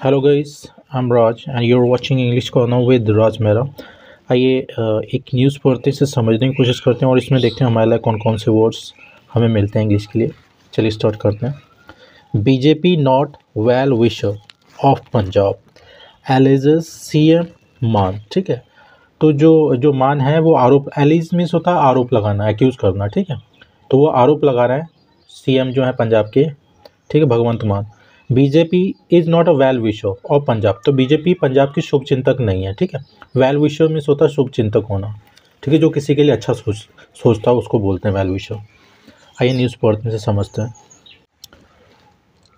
Hello guys, I am Raj and you are watching English corner with Raj Mehra. आइए एक news पढ़ते से समझने की कोशिश करते हैं और इसमें देखते हैं हमारे लिए कौन कौन से वर्ड्स हमें मिलते हैं इंग्लिश के लिए। चलिए स्टार्ट करते हैं। BJP not well wisher of Punjab alleges CM मान। ठीक है, तो जो जो मान है वो आरोप, एलिज मीन्स होता है आरोप लगाना, एक्यूज़ करना। ठीक है, तो वो आरोप लगा रहे हैं सीएम जो है पंजाब के, ठीक है, भगवंत मान। BJP is not a well wisher of Punjab, तो बीजेपी पंजाब की शुभ चिंतक नहीं है। ठीक है, वेल विशर मीन्स होता है शुभ चिंतक होना। ठीक है, जो किसी के लिए अच्छा सोचता है उसको बोलते हैं वेल विशर। आइए न्यूज़ पढ़ने से समझते हैं।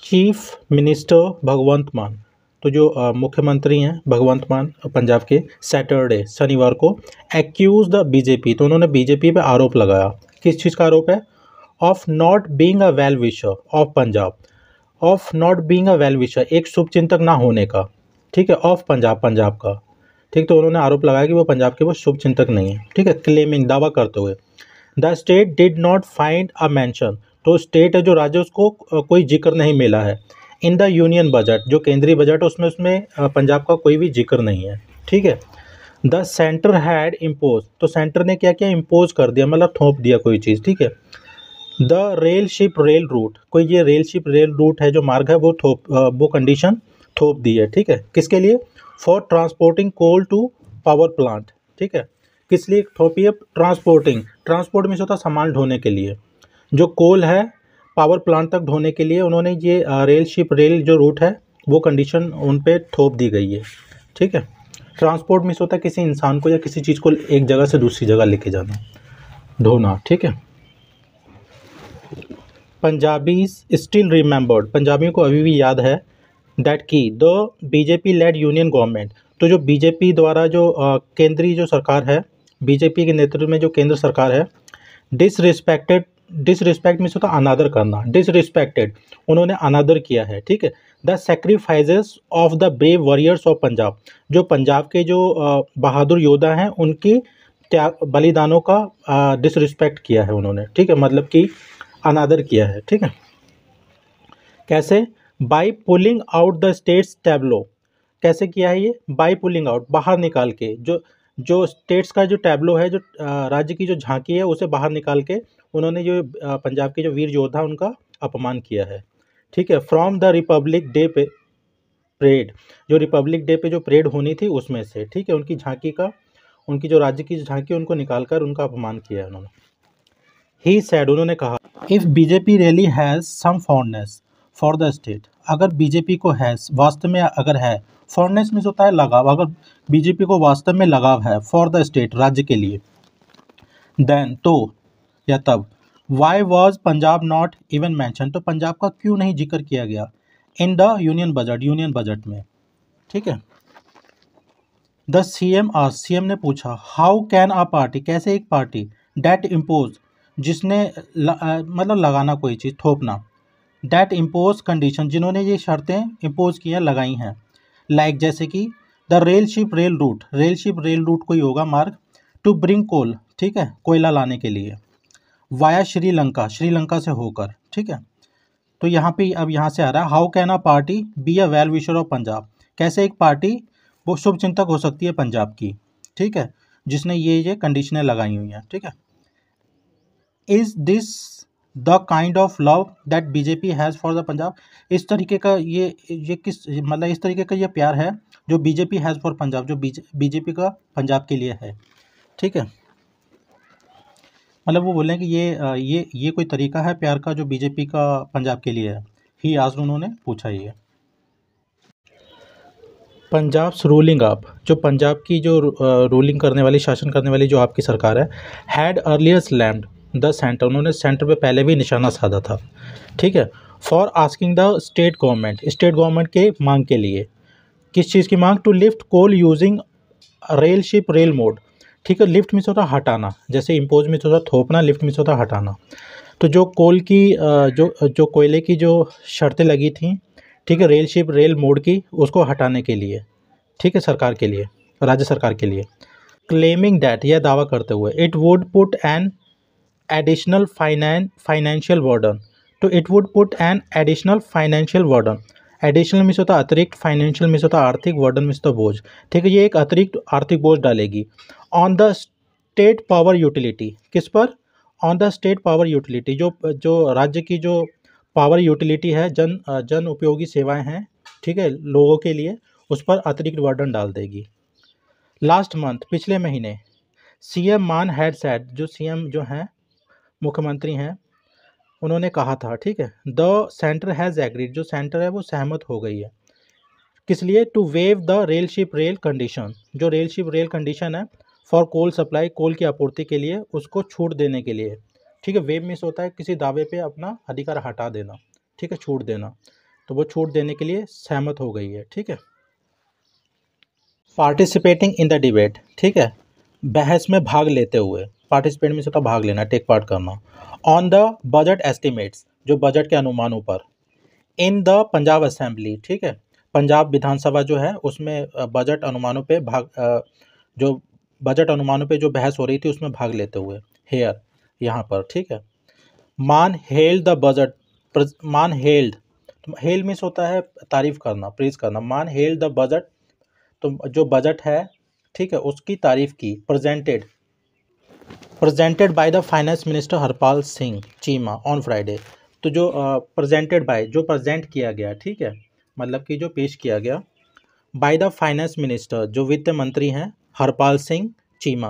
चीफ मिनिस्टर भगवंत मान, तो जो मुख्यमंत्री हैं भगवंत मान पंजाब के, सैटरडे शनिवार को एक्यूज द बीजेपी, तो उन्होंने बीजेपी पे आरोप लगाया। किस चीज़ का आरोप है? Of not being a well wisher of Punjab, of not being a well wisher, एक शुभ चिंतक ना होने का। ठीक है, ऑफ पंजाब, पंजाब का। ठीक, तो उन्होंने आरोप लगाया कि वो पंजाब के वो शुभ चिंतक नहीं है। ठीक है, क्लेमिंग, दावा करते हुए the state did not find a mention, तो स्टेट है जो राज्य, उसको कोई जिक्र नहीं मिला है। इन द यूनियन बजट, जो केंद्रीय बजट है उसमें पंजाब का कोई भी जिक्र नहीं है। ठीक है, द सेंटर हैड इम्पोज, तो सेंटर ने क्या किया? इम्पोज कर दिया, मतलब थोप दिया कोई चीज़। ठीक है, the rail ship rail route, कोई ये रेल शिप रेल रूट है जो मार्ग है वो कंडीशन थोप दी है। ठीक है, किसके लिए? For transporting coal to power plant. ठीक है, किस लिए थोपी है? ट्रांसपोर्टिंग, ट्रांसपोर्ट में होता है सामान ढोने के लिए, जो कोल है पावर प्लांट तक ढोने के लिए उन्होंने ये रेल शिप रेल जो रूट है वो कंडीशन उन पे थोप दी गई है। ठीक है, ट्रांसपोर्ट में होता है किसी इंसान को या किसी चीज़ को एक जगह से दूसरी जगह लेके जाना, ढोना। ठीक है, पंजाबीज स्टिल रिमेंबर्ड, पंजाबियों को अभी भी याद है, दैट की the BJP lead union government, तो जो बीजेपी द्वारा जो केंद्रीय जो सरकार है, बीजेपी के नेतृत्व में जो केंद्र सरकार है, डिसरिस्पेक्टेड, डिसरिस्पेक्ट मीन्स होता अनादर करना, डिसरिस्पेक्टेड, उन्होंने अनादर किया है। ठीक है, the sacrifices of the brave warriors of Punjab, जो पंजाब के जो बहादुर योद्धा हैं उनकी त्याग बलिदानों का डिसरिस्पेक्ट किया है उन्होंने। ठीक है, मतलब कि अनादर किया है। ठीक है, कैसे? By pulling out the states tableau, कैसे किया है ये? बाई पुलिंग आउट, बाहर निकाल के, जो जो स्टेट्स का जो टैब्लो है, जो राज्य की जो झांकी है उसे बाहर निकाल के उन्होंने जो पंजाब के जो वीर योद्धा उनका अपमान किया है। ठीक है, फ्रॉम द रिपब्लिक डे पे परेड, जो रिपब्लिक डे पे जो परेड होनी थी उसमें से। ठीक है, उनकी झांकी का, उनकी जो राज्य की झांकी उनको निकाल कर उनका अपमान किया है उन्होंने। ही सैड, उन्होंने कहा, if BJP really has some fondness for the state, अगर बीजेपी को हैज़, वास्तव में अगर है, फॉन्डनेस मीन्स होता है लगाव, अगर बीजेपी को वास्तव में लगाव है फॉर द स्टेट, राज्य के लिए, देन, तो या तब, why was Punjab not even mention, तो पंजाब का क्यों नहीं जिक्र किया गया in the union budget, union budget में। ठीक है, द सीएम आज, सीएम ने पूछा, हाउ कैन अ पार्टी, कैसे एक पार्टी, डेट इम्पोज, जिसने मतलब लगाना कोई चीज़, थोपना, डेट इम्पोज कंडीशन, जिन्होंने ये शर्तें इम्पोज की हैं, लगाई हैं, लाइक जैसे कि the rail ship rail route, rail ship rail route कोई होगा मार्ग, टू ब्रिंग कोल, ठीक है, कोयला लाने के लिए, वाया श्रीलंका, श्रीलंका से होकर। ठीक है, तो यहाँ पे अब यहाँ से आ रहा है, how can a party be a well wisher of Punjab, कैसे एक पार्टी वो शुभ चिंतक हो सकती है पंजाब की। ठीक है, जिसने ये कंडीशनें लगाई हुई हैं। ठीक है, is this the kind of love that BJP has for the Punjab, इस तरीके का ये किस, मतलब इस तरीके का ये प्यार है जो बीजेपी हैज़ फॉर पंजाब, जो बीजेपी का पंजाब के लिए है। ठीक है, मतलब वो बोल रहे हैं कि ये कोई तरीका है प्यार का जो बीजेपी का पंजाब के लिए है। ही आज उन्होंने पूछा ये। पंजाब रूलिंग आप, जो पंजाब की जो रूलिंग करने वाली, शासन करने वाली जो आपकी सरकार है, had earlier slammed the centre, उन्होंने सेंटर पे पहले भी निशाना साधा था। ठीक है, for asking the state government, state government के मांग के लिए, किस चीज़ की मांग? To lift coal using rail ship rail mode. ठीक है, लिफ्ट मीन्स होता है हटाना, जैसे इम्पोज मीन्स होता है थोपना, लिफ्ट मीन्स होता है हटाना। तो जो कोल की जो कोयले की जो शर्तें लगी थी, ठीक है, रेल शिप रेल मोड की, उसको हटाने के लिए, ठीक है, सरकार के लिए, राज्य सरकार के लिए। क्लेमिंग दैट, यह दावा करते हुए, it would put an additional financial burden, तो it would put an additional financial burden, additional means होता है अतिरिक्त, फाइनेंशियल मीन्स होता है आर्थिक, वर्डन मीन्स होता है बोझ। ठीक है, ये एक अतिरिक्त आर्थिक बोझ डालेगी on the state power utility. किस पर? On the state power utility, जो जो राज्य की जो पावर यूटिलिटी है, जन उपयोगी सेवाएं हैं, ठीक है, लोगों के लिए, उस पर अतिरिक्त वर्डन डाल देगी। लास्ट मंथ, पिछले महीने, सीएम मान हैड सेड, जो सीएम जो हैं, मुख्यमंत्री हैं, उन्होंने कहा था, ठीक है, द सेंटर हैज़ एग्रीड, जो सेंटर है वो सहमत हो गई है। किस लिए? To waive the rail ship rail condition, जो रेलशिप रेल कंडीशन है फॉर कोल सप्लाई, कोल की आपूर्ति के लिए, उसको छूट देने के लिए। ठीक है, वेव मीन्स होता है किसी दावे पे अपना अधिकार हटा देना, ठीक है, छूट देना, तो वो छूट देने के लिए सहमत हो गई है। ठीक है, पार्टिसिपेटिंग इन द डिबेट, ठीक है, बहस में भाग लेते हुए, पार्टिसिपेट मीन्स होता है भाग लेना, टेक पार्ट करना। ऑन द बजट एस्टिमेट्स, जो बजट के अनुमानों पर। इन द पंजाब असेंबली, ठीक है, पंजाब विधानसभा जो है उसमें बजट अनुमानों पे जो बजट अनुमानों पे जो बहस हो रही थी उसमें भाग लेते हुए, हेयर, यहाँ पर। ठीक है, मान हेल्ड द बजट, मान हेल्ड, हेल्ड मीन्स होता है तारीफ करना, प्रेज करना। मान हेल्ड द बजट, तो जो बजट है, ठीक है, उसकी तारीफ की। Presented by the finance minister Harpal Singh Cheema on Friday, तो जो प्रेजेंटेड बाय, जो प्रेजेंट किया गया, ठीक है, मतलब कि जो पेश किया गया, बाय द फाइनेंस मिनिस्टर, जो वित्त मंत्री हैं, हरपाल सिंह चीमा,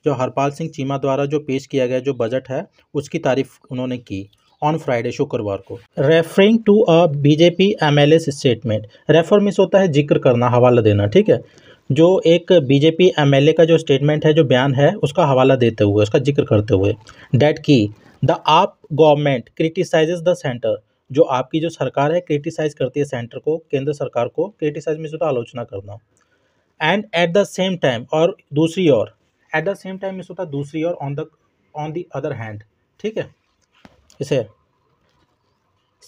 जो हरपाल सिंह चीमा द्वारा जो पेश किया गया जो बजट है, उसकी तारीफ उन्होंने की ऑन फ्राइडे, शुक्रवार को। Referring to a BJP MLA statement, refer means होता है जिक्र करना, हवाला देना। ठीक है, जो एक बीजेपी एमएलए का जो स्टेटमेंट है, जो बयान है, उसका हवाला देते हुए, उसका जिक्र करते हुए, डैट की द आप गवर्नमेंट क्रिटिसाइजेज द सेंटर, जो आपकी जो सरकार है क्रिटिसाइज करती है सेंटर को, केंद्र सरकार को। क्रिटिसाइज मीन्स होता है आलोचना करना। And at the same time, और दूसरी ओर, at the same time means होता है दूसरी ओर, ऑन द अदर हैंड, ठीक है, इसे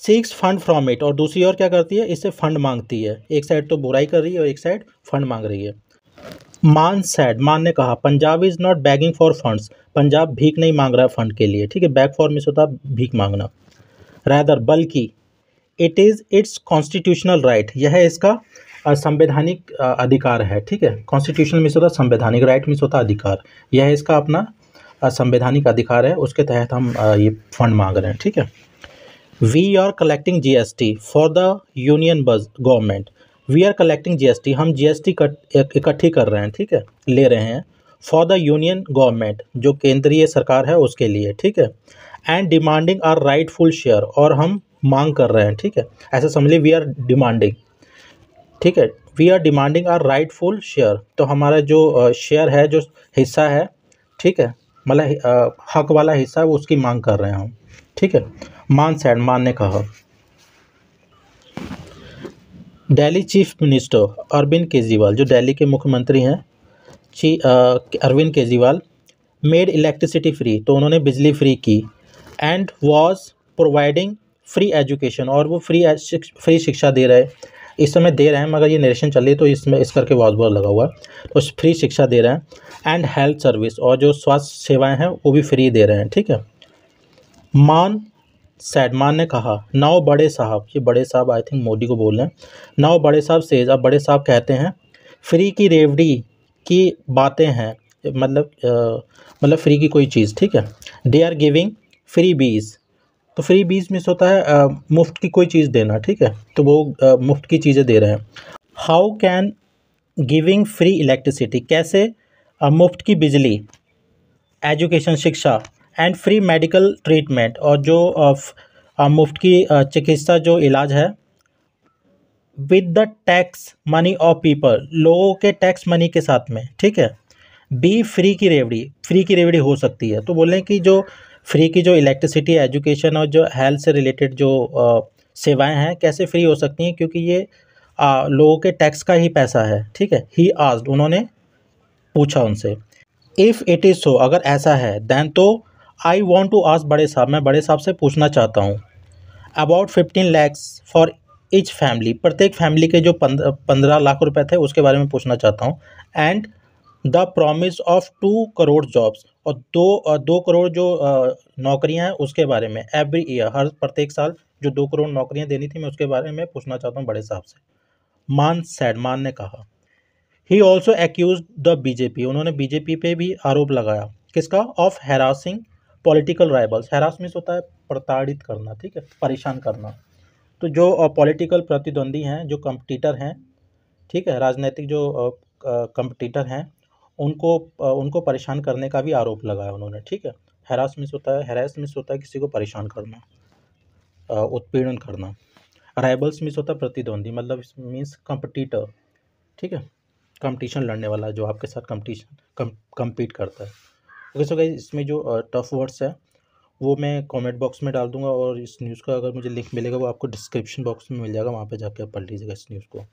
सीक्स फंड फ्रॉम इट, और दूसरी ओर क्या करती है, इससे फंड मांगती है। एक साइड तो बुराई कर रही है और एक साइड फंड मांग रही है। मान सैड, मान ने कहा, Punjab is not bagging for funds, Punjab भीख नहीं मांग रहा है फंड के लिए। ठीक है, बैग फॉर मीन्स होता है भीख मांगना। रैदर, बल्कि, it is it's constitutional right, यह इसका संवैधानिक अधिकार है। ठीक है, कॉन्स्टिट्यूशनल मीन्स होता है संवैधानिक, राइट मीन्स होता है अधिकार, यह इसका अपना संवैधानिक अधिकार है, उसके तहत हम ये फंड मांग रहे हैं। ठीक है, we are collecting GST for the union government, we are collecting GST, हम जीएसटी इकट्ठी कर रहे हैं, ठीक है, ले रहे हैं, फॉर द यूनियन गवर्नमेंट, जो केंद्रीय सरकार है उसके लिए। ठीक है, and demanding our rightful share, और हम मांग कर रहे हैं। ठीक है, ऐसा समझ लीजिए, वी आर डिमांडिंग, ठीक है, we are demanding our rightful share, तो हमारा जो शेयर है, जो हिस्सा है, ठीक है, मतलब हक वाला हिस्सा है, वो उसकी मांग कर रहे हैं हम। ठीक है, मान सैड, मान ने कहा। दिल्ली चीफ मिनिस्टर अरविंद केजरीवाल, जो दिल्ली के मुख्यमंत्री हैं, Arvind Kejriwal, made electricity free, तो उन्होंने बिजली फ्री की। And was providing free education, और वो फ्री शिक्षा दे रहे, इस समय दे रहे हैं, मगर ये नरेशन चल रही है तो इसमें इस करके वाज वर्ड लगा हुआ है, तो फ्री शिक्षा दे रहे हैं। एंड हेल्थ सर्विस, और जो स्वास्थ्य सेवाएं हैं वो भी फ्री दे रहे हैं। ठीक है, मान सैड, मान ने कहा, नाउ बड़े साहब, ये बड़े साहब आई थिंक मोदी को बोल रहे हैं, नाउ बड़े साहब सेज, अब बड़े साहब कहते हैं, फ्री की रेवड़ी की बातें हैं, मतलब फ्री की कोई चीज़। ठीक है, दे आर गिविंग फ्री बीज, तो फ्री बीज मीन्स होता है मुफ्त की कोई चीज़ देना। ठीक है, तो वो मुफ्त की चीज़ें दे रहे हैं। How can giving free electricity, कैसे मुफ्त की बिजली, एजुकेशन शिक्षा, एंड फ्री मेडिकल ट्रीटमेंट, और जो मुफ्त की चिकित्सा, जो इलाज है, with the tax money of people, लोगों के टैक्स मनी के साथ में। ठीक है, बी फ्री की रेवड़ी, फ्री की रेवड़ी हो सकती है, तो बोलें कि जो फ्री की जो इलेक्ट्रिसिटी, एजुकेशन और जो हेल्थ से रिलेटेड जो सेवाएं हैं, कैसे फ्री हो सकती हैं, क्योंकि ये लोगों के टैक्स का ही पैसा है। ठीक है, ही आस्क्ड, उन्होंने पूछा उनसे। इफ़ इट इज़ सो, अगर ऐसा है, दैन तो आई वॉन्ट टू आस्क बड़े साहब, मैं बड़े साहब से पूछना चाहता हूँ, about 15 lakhs for each family, प्रत्येक फैमिली के जो 15 लाख रुपए थे उसके बारे में पूछना चाहता हूँ। And the promise of 2 crore jobs, और 2 करोड़ जो नौकरियां हैं उसके बारे में, एवरी ईयर, हर प्रत्येक साल जो 2 करोड़ नौकरियां देनी थी, मैं उसके बारे में पूछना चाहता हूँ बड़े साहब से। मान सैड, मान ने कहा। He also accused the BJP, उन्होंने बीजेपी पे भी आरोप लगाया, किसका? Of harassing political rivals. Harassment होता है प्रताड़ित करना, ठीक है, परेशान करना। तो जो पॉलिटिकल प्रतिद्वंदी हैं, जो कंपटीटर हैं, ठीक है, राजनीतिक जो कंपटीटर हैं, उनको परेशान करने का भी आरोप लगाया उन्होंने, ठीक है। हैरासमेंट होता है किसी को परेशान करना, उत्पीड़न करना। राइवल्स मीन्स होता है प्रतिद्वंदी, मतलब मीन्स कंपटीटर, ठीक है, कंपटीशन लड़ने वाला जो आपके साथ compete करता है। ओके सो गाइस, इसमें जो टफ वर्ड्स है वो मैं कमेंट बॉक्स में डाल दूंगा, और इस न्यूज़ का अगर मुझे लिंक मिलेगा वो आपको डिस्क्रिप्शन बॉक्स में मिल जाएगा, वहाँ पे जाके आप पढ़ लीजिएगा इस न्यूज़ को।